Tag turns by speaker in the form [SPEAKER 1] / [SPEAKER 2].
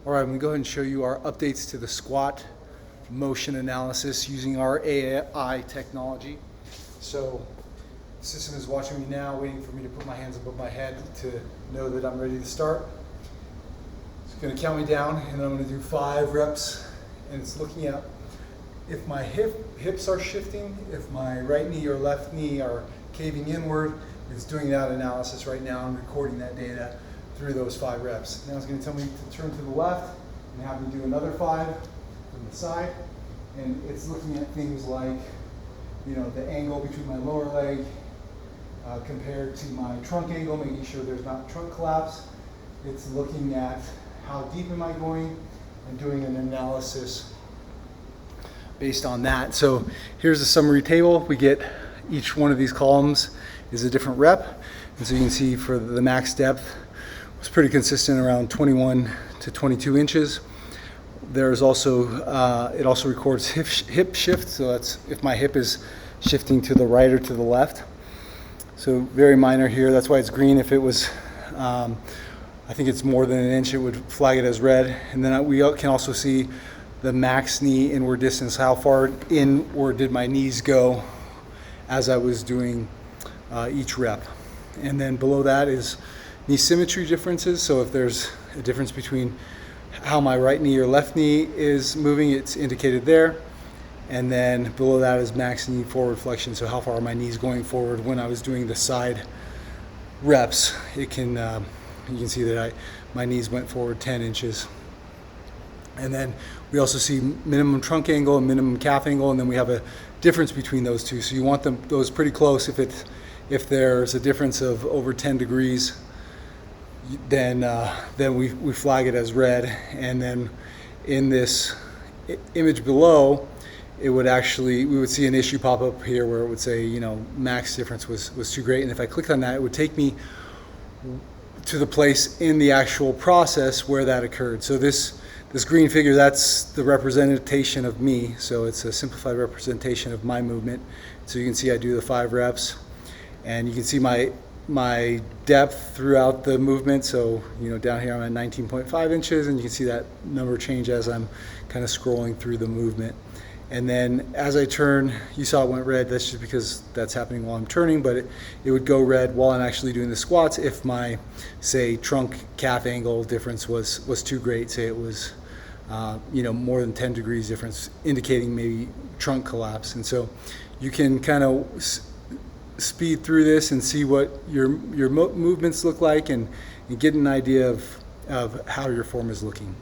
[SPEAKER 1] All right, I'm gonna go ahead and show you our updates to the squat motion analysis using our AI technology. So the system is watching me now, waiting for me to put my hands above my head to know that I'm ready to start. It's gonna count me down, and I'm gonna do 5 reps, and it's looking at if my hips are shifting, if my right knee or left knee are caving inward. It's doing that analysis right now. I'm recording that data through those 5 reps. Now it's going to tell me to turn to the left and have me do another 5 from the side. And it's looking at things like, the angle between my lower leg compared to my trunk angle, making sure there's not trunk collapse. It's looking at how deep am I going and doing an analysis based on that. So here's the summary table. We get each one of these columns is a different rep. And so you can see for the max depth was pretty consistent around 21 to 22 inches. There's also, it also records hip shift. So that's if my hip is shifting to the right or to the left. So very minor here. That's why it's green. If it was, I think it's more than an inch, it would flag it as red. And then we can also see the max knee inward distance. How far inward did my knees go as I was doing each rep. And then below that is knee symmetry differences. So if there's a difference between how my right knee or left knee is moving, it's indicated there. And then below that is max knee forward flexion. So how far are my knees going forward when I was doing the side reps? It can you can see that my knees went forward 10 inches. And then we also see minimum trunk angle and minimum calf angle, and then we have a difference between those two. So you want those pretty close. If there's a difference of over 10 degrees, then we flag it as red. And then in this image below, we would see an issue pop up here where it would say, max difference was too great. And if I clicked on that, it would take me to the place in the actual process where that occurred. So this green figure, that's the representation of me. So it's a simplified representation of my movement. So you can see I do the 5 reps, and you can see my depth throughout the movement. So down here I'm at 19.5 inches, and you can see that number change as I'm kind of scrolling through the movement. And then as I turn, you saw it went red. That's just because that's happening while I'm turning, but it would go red while I'm actually doing the squats if my, say, trunk calf angle difference was too great. Say it was more than 10 degrees difference, indicating maybe trunk collapse. And so you can kind of speed through this and see what your movements look like, and get an idea of how your form is looking.